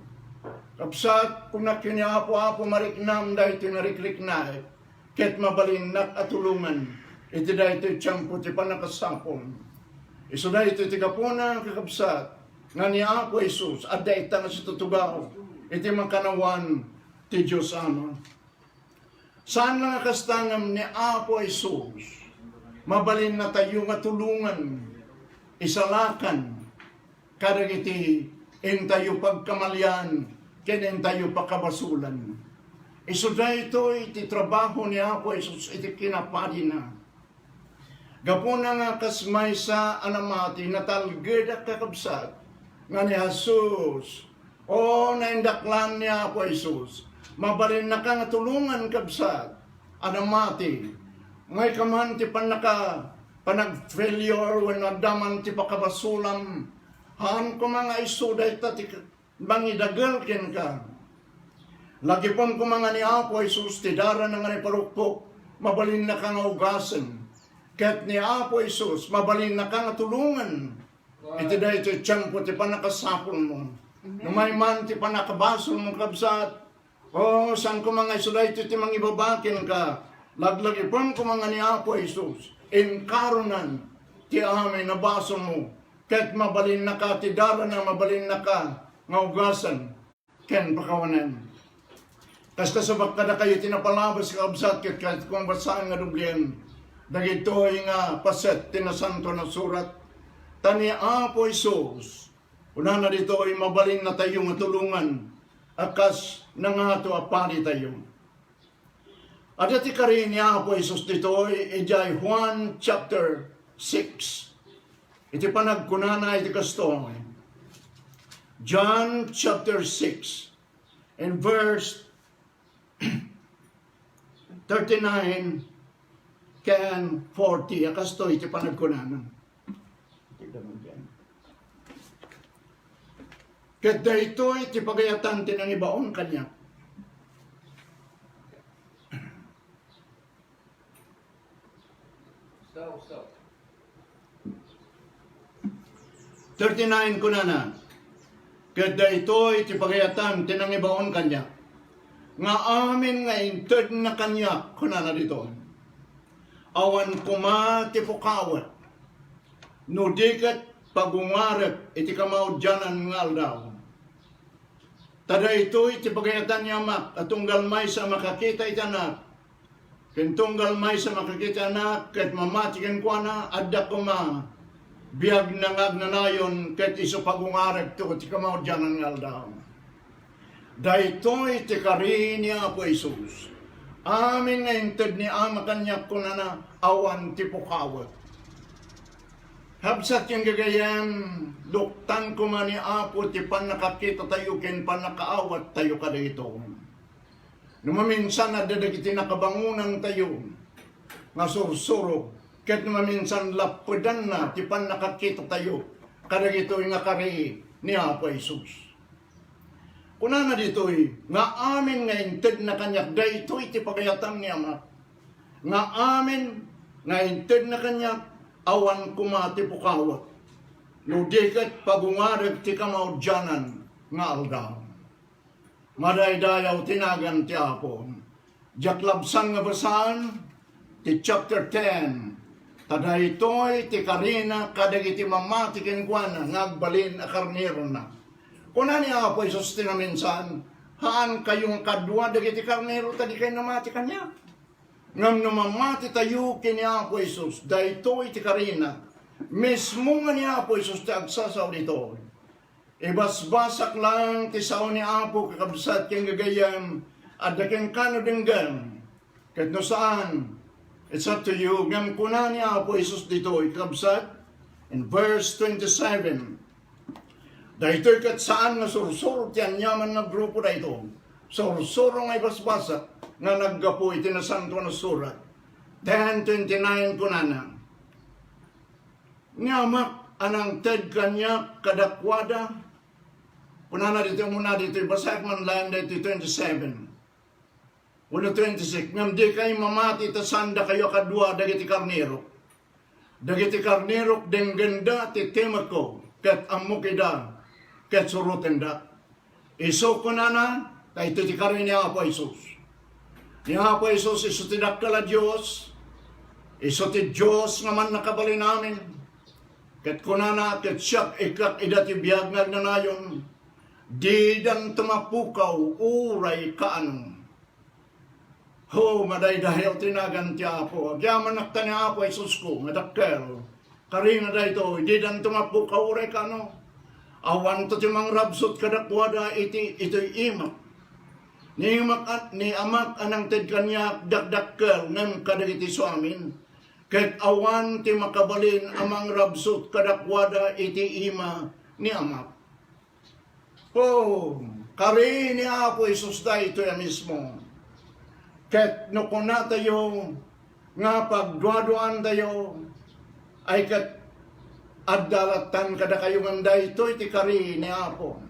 Kapsat kung nakiniapo-apo mariknam dahil tinarikliknay, ket mabalinnak at tulungan, iti dahil iti tiyempo ti panakasapon. Iso dahil iti tigapuna kakapsat, nga ni Apo Jesus, at dahil nga si tutugaw, iti makanawan ti Diyos Ama. Saan nga kastangam ni Apo Jesus, mabalin na tayo nga tulungan, isalakan, kadag iti tayo pagkamalyan, kinin tayo pakabasulan. Iso na ito, iti trabaho ni Apo Jesus, iti kinapadi na. Gapuna nga kasmay sa anamati, natalgid at kakabsat, nga ni Jesus, o naindaklan ni Apo Jesus, mabalin na ka nga tulungan kabsat, anamati, ngay kaman ti panag-failure, when nadaman ti pakabasulam, haan ko mga isuday tati bangidagal ken ka. Lagi pong ko mga ni Apo Jesus, ti dara na nga ni parukpok, mabalin na ka nga ugasan. Ket ni Apo Jesus, mabalin na ka nga tulungan. Iti dahi ti tiyempo ti panakasapon mo. Numay man ti panakabasol mo kabsat. O, saan ko mga isuday ti mangibabakin ka. Laglagi pong ko mga ni Apo Jesus, inkaronan ti amin na baso mo. Ket mabalin na ka, ti dara na mabalin na ka, nga ugasan, ken pakawanan. Kasta sa bakada kayo tinapalabas ka absat, ket kahit kung basaan nga dublian, dagitoy nga paset, tinasanto na surat, tani Apo Jesus, una na dito ay mabalin na tayo nga tulungan, akas na nga ito apani tayo. At iti karin ni Apo Jesus dito ay ijay Juan chapter 6. Iti panagkunana iti kasto. John chapter 6 and verse 39 can 40. Akasto iti panagkunana. Ket dayto iti pagayatan tinang ibaon kanya. Stop. 39 kunana. Ket dayto iti pagayatan tinang ibaon kanya. Nga amin nga inted na kanya kunana dito. Awan kuma ti pukawat. No dikat pagungarep iti kamaudyanan nga aldaw. Tada ito iti pagayatan niya mak atunggal may sa makakita itanak. Kentunggal may sa makakita anak ket mamatiken ko na adda kuma biag nangag nanayon ket iso pagungarep to iti kamaudyanan nga aldaw. Dayto iti karin ni Apo Jesus. Amin nga inted ni ama kanyak kunana awan ti pukawat. Habsat yung gagayan, duktan ko man ni Apo, ti pan nakakita tayo, ken pan nakaawat tayo kada ito. Numaminsan na dadagiti nakabangunan tayo, nga sursuro, ket numaminsan lapudan na, ti pan nakakita tayo, kada ito yung nakari ni Apo Jesus. Kuna na dito nga amin nga inted na kanyak, dayto iti pagayatan ni Ama, nga amin nga inted na kanyak, awan kumati pukawat. Nudikat pagungarag ti kamaudyanan nga aldaw. Madaydayaw tinagan ti Apo. Jaklabsan nga basan ti chapter 10. Tadaytoy ti karina kadag iti mamatiken kuana ngagbalin a karnero na. Kuna niya Apo Isus tinaminsan, haan kayong kadwa dagiti karnero tadi kayo namati kanya. Ngam namamati tayo kini Apo Isus, dahito iti karina, mismo nga ni Apo Isus ti agsasaw dito. Ibasbasak lang ti sao ni Apo kakabsat keng gagayam, at daking kano dinggan, kahit no saan, it's up to you. Ngam kuna ni Apo Isus dito, ikabsat, in verse 27, dahito kat saan nga sursuro tiyan yaman na grupo na ito. Sursuro nga ibasbasak nga naggapo iti na santo na surat. 10:29 kunana. Ngamak anang ted kanya kadakwada. Punana dito muna dito basak man lang dito 27. 26. Ngam di kayo mamati ta sanda kayo kadwa dagiti karnero. Dagiti karnero deng ganda ti temako ket ammo kida ket suruten da. Iso kunana dahito ti karin ni Apo Isus. Ni Apo Isus iso ti dakkala Diyos. Iso ti Diyos nga man nakabali namin. Ket kunana ket siyak ikak idati biyag nga nanayon. Di dan tumapukaw uray kaanong. Ho, maday dahil tinagan ti Apo. Agyaman nakta ni Apo Isus ko, madakkel. Karina da ito, di dan tumapukaw uray kaanong. Awan to ti mangrabsot kadakwada ito'y imak. Ni amak anang ted kanya dakdakkel ngem kadagiti suamin. Ket awan ti makabalin amang rabsot kadakwada iti ima ni amak. Oh, kari ni Apo Isus da ito ya mismo. Ket no kuna tayo nga pagduaduan tayo ay ket addaratan kada kayo nganda ito iti kari ni Apo.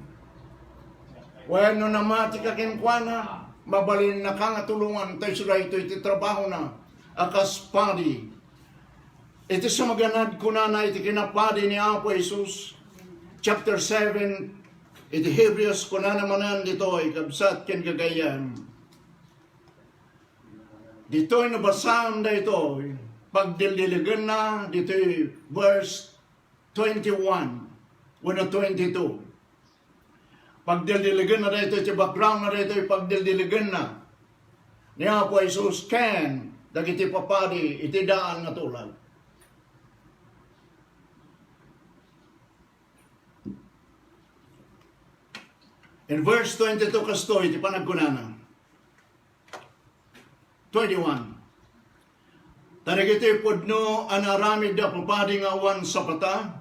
Bueno namati ka kenkwana, mabalin na ka nga tulungan tayo sila ito iti trabaho na akas padi. Iti sumaganad ko na iti kinapadi ni Apo Isus, chapter 7, iti Hebrews ko na namanan dito, ikabsat ken gagayan. Dito'y nabasaan da ito, pagdildiligan na, dito'y verse 21, 22. Pagdildiligan na dito, iti background na dito, pagdildiligan na. Ni Apo Isus ken, dagiti papadi, iti daan na tulad. In verse 22 kasto, iti panagkunana. 21. Tarigiti pudno anaramid da papadi nga awan sa pata.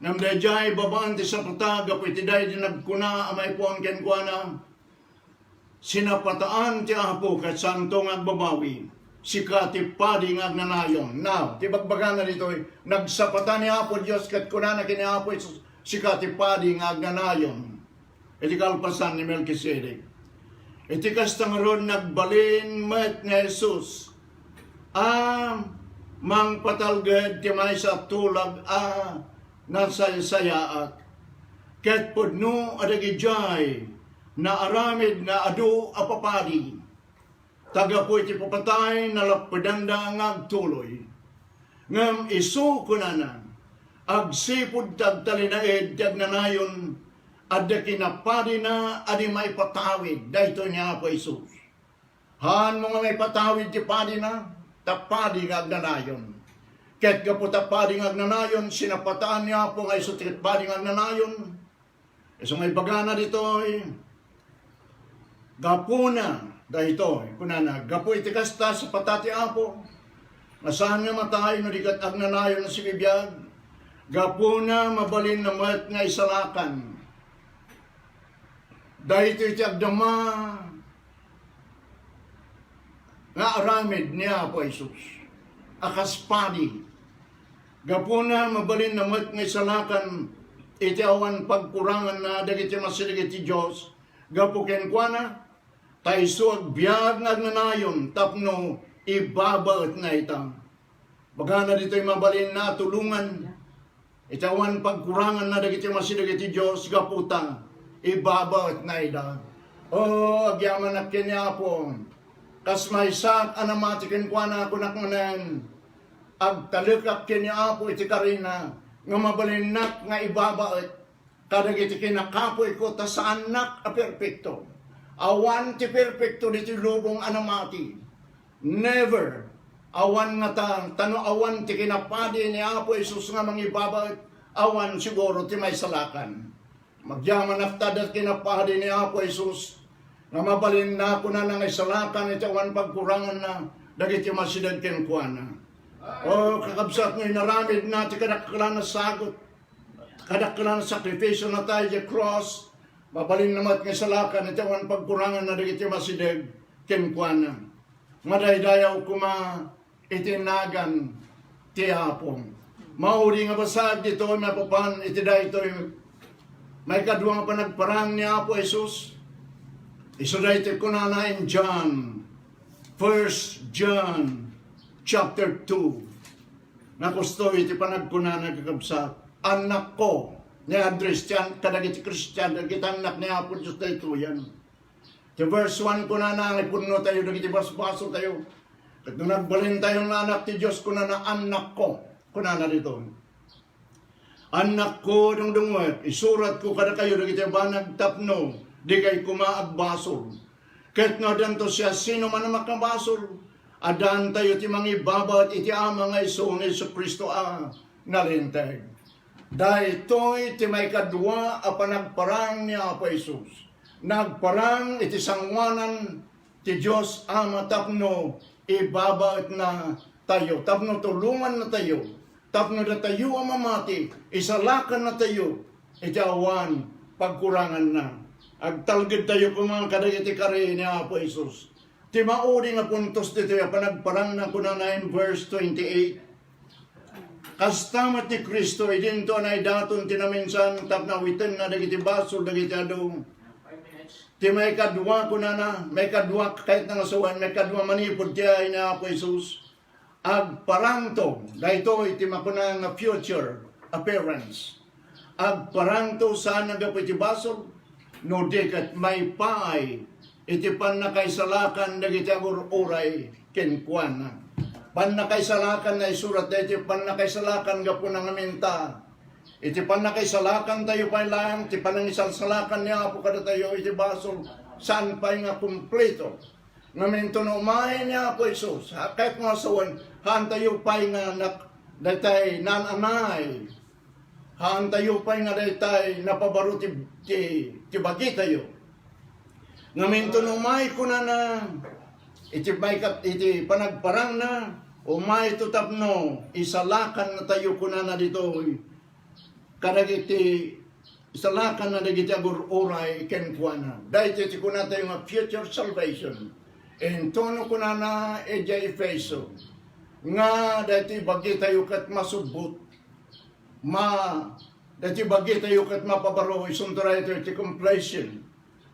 Nam dayjay babaan ti sa pata, gapu iti day di nagkuna amay puan kenkwana. Sinapataan ti Apo kat santong agbabawi. Sikati padi nga agnanayon. Now, ti bagbaga na dito, nagsapata ni Apo Diyos kat kuna na kini Apo sikati padi nga agnanayon. Iti kalpasan ni Melchizedek. Iti kastangaron nagbalin met nga Jesus. Mang patalged ti may sa tulag nasayasayaat. Ket pudno adagijay na aramid nga adu apapadi. Taga po iti papatay na lapedanda nga agtuloy. Ngam isu kunana agsipud tagtalinaed tagnanayon adda kinapadi na adi may patawid dahito niya Apo Isus. Han mga may patawid ti padi na tapadi nga agnanayon. Ket gapu tapadi nga agnanayon sinapataan niya Apo nga Isus ket padi nga agnanayon. Isu may bagana dito gapuna dahito kunana gapu iti kasta sa patati Apo. Nasaan nga matay no dikat agnanayon na si bibiyag. Gapuna mabalin na met nga isalakan. Dahito iti agdama nga aramid niya Apo Isus. Akas padi. Gapuna mabalin na met nga isalakan iti awan pagkurangan na dagiti masilig iti Diyos. Gapu kenkwana taiso agbiag nga agnanayon tapno ibabaot na itang. Bagana dito'y mabalin na tulungan. Iti awan pagkurangan na dagiti masilig iti Diyos. Gaputa ibabaot na ida. O, agyaman at kanya po. Kas may sak, anamatikin kwa na ako nakmanan. Agtalikak kanya po iti karina. Nga mabalinak nga ibabaot. kadagiti kinakapoy ko ta sa anak a perpekto. Awan ti perpekto diti lubong anamati. Never. Awan nga tano awan ti kinapadi ni Apo Isus nga mangibabat. Awan siguro ti may salakan. Magyaman aftad at kinapadi ni Apo Isus. Nga mabalin na ako na nang isalakan iti awan pagkurangan na dagiti masidad kenkwana. O kakabsat ngayon naramid na ti kadaklan na sagot. Kadaklan na sakripisyo na tayo di cross. Mabalin namat nga salakan iti awan pagkurangan na dagiti masidad kenkwana. Madaydayaw kuma itinagan ti Apong. Mauri nga basag dito mapapan iti dayto may kadwa nga panagparang ni Apo Isus. Iso dayto ko na in John 1 John chapter 2. Nakusto iti panagkunan nagkakabsat. Anak ko ni Christian kadagiti Christian dagiti anak ni Apo Diyos dayto yan. Ti verse 1 ko na ipuno tayo dagiti baso tayo. Kat nung nagbalin tayo ng anak ti Diyos ko na anak ko. Kuna na dito. Anak ko nung dungwet, isurat ko kada kayo dagiti banag tapno, di kay kumaagbasol. Ket nga danto siya sino man ang makabasol, adan tayo ti mangibabat iti ama nga iso ni Jesu Kristo nalinteg. Dahitoy ti may kadwa a panagparang ni Apo Isus. Nagparang iti sangwanan ti Diyos ama tapno ibabat na tayo, tapno tulungan na tayo, tapno na tayo ang mamati, isalakan na tayo, iti awan pagkurangan na. Agtalgid tayo kung mga kadagiti kari ni Apo Isus. Ti mauri nga puntos dito, panagparang na kuna na in verse 28. Kastamat ni Kristo, idinto na idaton tinaminsan, tapnawitin na dagiti basol, dagiti adong. Ti may kadwa kuna na, may kadwa kahit na nasuwan, may kadwa manipod tiya ni Apo Isus. Agparangto, dahito iti makuna nga future appearance. Agparangto saan nagapo iti basol, no dikat may paay, iti panakaisalakan dagiti agur-uray kenkwana. Panakaisalakan na isurat iti panakaisalakan gapo ng aminta. Iti panakaisalakan tayo pa lang, iti panangisalsalakan niya po kada tayo iti basol, saan pa nga kumpleto. Ngaminto no umay niya po Isus, kahit mga sawan, haan tayo pa nga datay nananay, haan tayo pa nga datay napabaro ti bagi tayo. Ngaminto no umay ko na, iti panagparang na, umay tutapno, isalakan na tayo ko na dito, kadagiti isalakan na dagiti agur-uray kenkwana. Dahil iti ko na tayo nga future salvation. En tono ko na eja Efeso. Nga dati bagi tayo kat masubot. Dati bagi tayo kat mapabaro isunturay ito iti completion.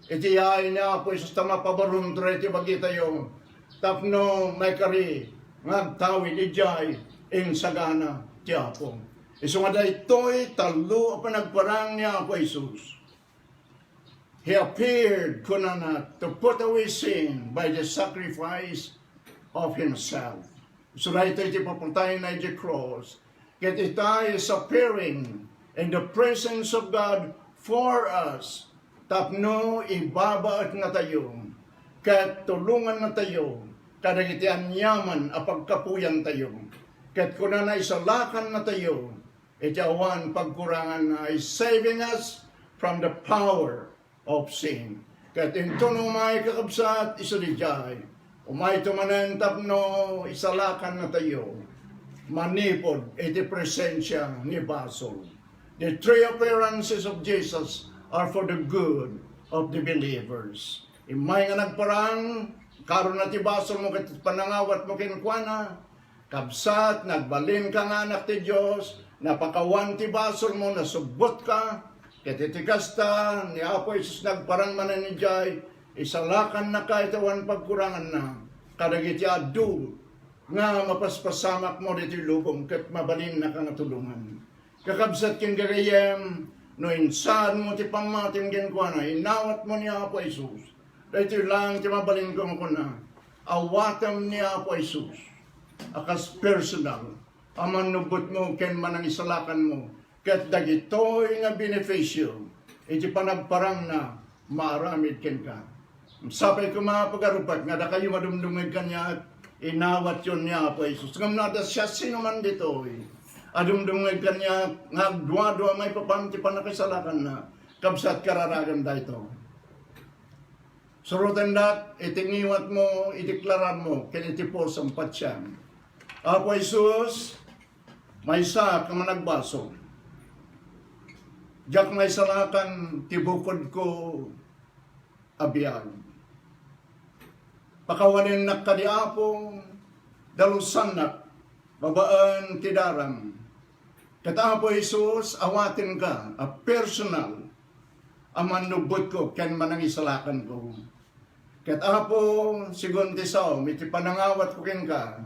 Iti ay niya po isus ta mapabaro iti bagi tayo. Tapno may kari ngagtawid ijay in sagana ti Apo. Iso nga daytoy talo a panagparang niya Apo Isus. He appeared kunana to put away sin by the sacrifice of Himself. So dahito iti papuntahin na iti cross. Ket ita is appearing in the presence of God for us. Tapno ibabaat na tayo. Ket tulungan na tayo. Kadagiti anyaman a pagkapuyan tayo. Ket kunana isalakan na tayo. Iti awan pagkurangan na is saving us from the power of sin. Ket into no may kakabsat iso di jay. Umay tumanen tapno isalakan na tayo. Manipod iti presensya ni basol. The three appearances of Jesus are for the good of the believers. Imay nga nagparang karon na ti basol mo ket panangawat mo kenkwana. Kabsat nagbalin ka nga anak ti Dios, napakawan ti basol mo nasubot ka. Ket itikasta ni Apo Isus nagparang manen ni jay, isalakan na kahit awan pagkurangan na, kadagiti adu, nga mapaspasamak mo dito lubong, ket mabalin na kang tulungan. Kakabsat kin gagayem, no insan mo ti pangmatim genkwana, inawat mo ni Apo Isus. Dito lang ti mabalin ko mo na, awatam ni Apo Isus, akas personal, aman nubot mo ken manang isalakan mo, ket dagitoy nga benepisyo, iti panagparang na maaramid ken ka. Sapay ko mga pagarupat, nga da kayo madumdumig kanya, inawat yun niya po Jesus. Ngam nada siya sino man dito, adumdumig kanya, nga dua-dua may papanti panakisalakan na, kabsat kararagan da ito. Surutan dat, itingiwat mo, ideklaran mo, kinitipos ang patsyan. Apo Jesus, may sa ka managbaso. Diyak may salakan, tibukod ko, abiyag. Pakawanin na kadiapo, dalusan na, babaan tidaram. Katapo Jesus, awatin ka, a personal, amanubot ko, ken manangisalakan ko. Katapo, sigun tisaw, miti panangawat ko ken ka,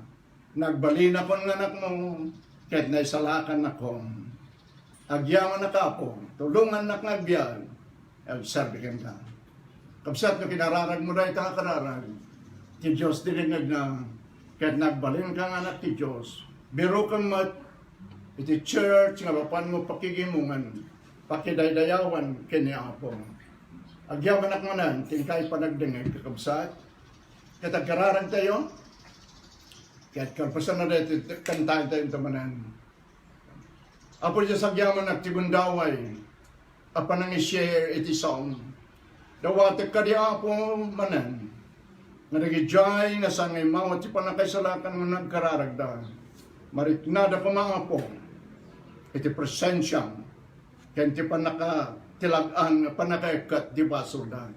nagbalina kon nga anak mo, ket naisalakan ako. Agyaman na kapo, tulungan na nagbiag, sabi ken ka. Kapsat ko kinararag mo na itang kararag, ti Diyos dinigag na, ket nagbalin ka nga anak ti Diyos, biro kang mat, iti church, nga papan mo pakigimungan, pakidaydayawan kanya po. Agyaman na manan, tingkay panagdingag kakabsat, ket agkararag tayo, ket karpasan na dito, kantahin tayo tamanan. Apo siya sagyaman at tigundaway, apan ang i-share iti song. Dawatek ka di apo manan, nga nagijay nga sangay mawat si panakaisalakan mo nagkararagda. Maritnada pa mga po, iti presensyang, kaya ti panakatilagan, panakaikat di basulda.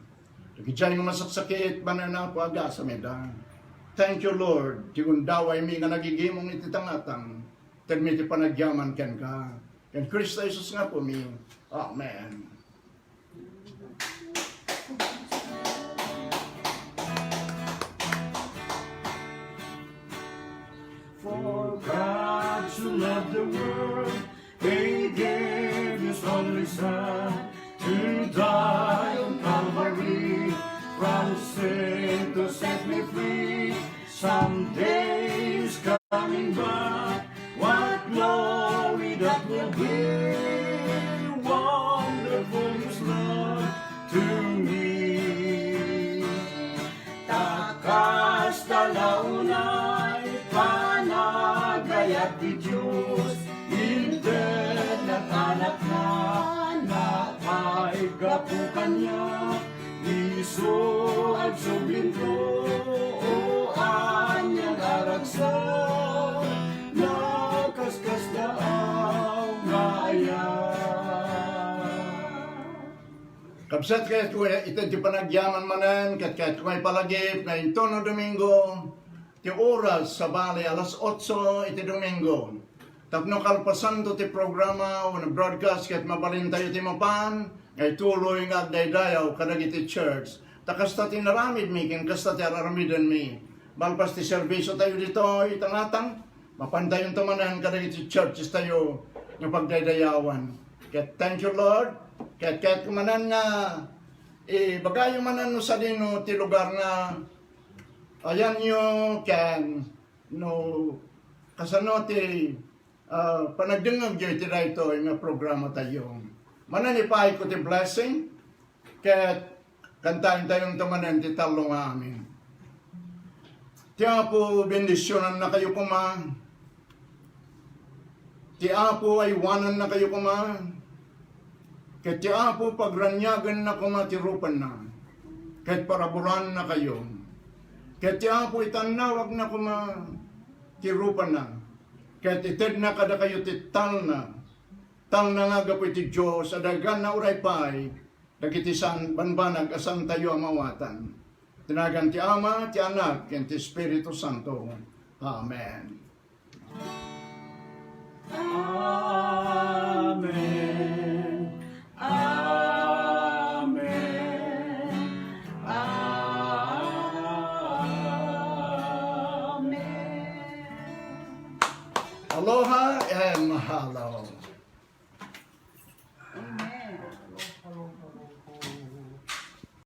Nagijay nga masaksakit, manana po aga sa meda. Thank you Lord, tigundaway mi nga nagigimong iti tangatang, tagmiti panagyaman ken ka. Ken Kristo Jesus nga po mi. Amen. For God so loved the world, He gave His only Son to die on Calvary, from sin to set me free. Someday is coming back, what glory that will be! Wonderful His love to me. Takas talaunay, panagayat di Diyos, inted na anak na, nakaiga po kanya, iso at subin ko, o anyang aragsan, nakaskas na ang ngayan. Kapsat kayo ito ti panagyaman manan, kat may palagip na ito no Domingo, ti oras sa bali alas 8 iti Domingo. Tapno kalpasan to ti programa o na broadcast kat mabalin tayo ti mapan, ngay tuloy nga daydayaw kadag iti church. Takasta ti naramid mi, kin kasta ti araramidan mi. Balpas ti servisyo tayo dito, itangatang, mapantayon tamanan kadag iti church tayo ng pagdaydayawan. Kat thank you Lord. Kahit kumanan nga, bagayo manan no sa dino, ti lugar na, ayan nyo, kan, no, kasano ti, panagdengag nyo iti rito, yung programa tayo. Mananipay ko ti blessing, kahit kantahin tayong tamanan ti talong amin. Ti Apo, bendisyonan na kayo kuma, ti Apo, ay wanan na kayo kuma, kahit ti Apo pagranyagan na kumatirupan na, kahit paraburan na kayo, kahit ti Apo itanawag na kumatirupan na, kahit ited na kada kayo tital na nga gapo iti Diyos, adagan na uray pay, dagitisan banbanag asan tayo amawatan. Tinagan ti Ama, ti Anak, ken ti Espiritu Santo. Amen. Amen. Amen. Amen. Aloha and mahalo.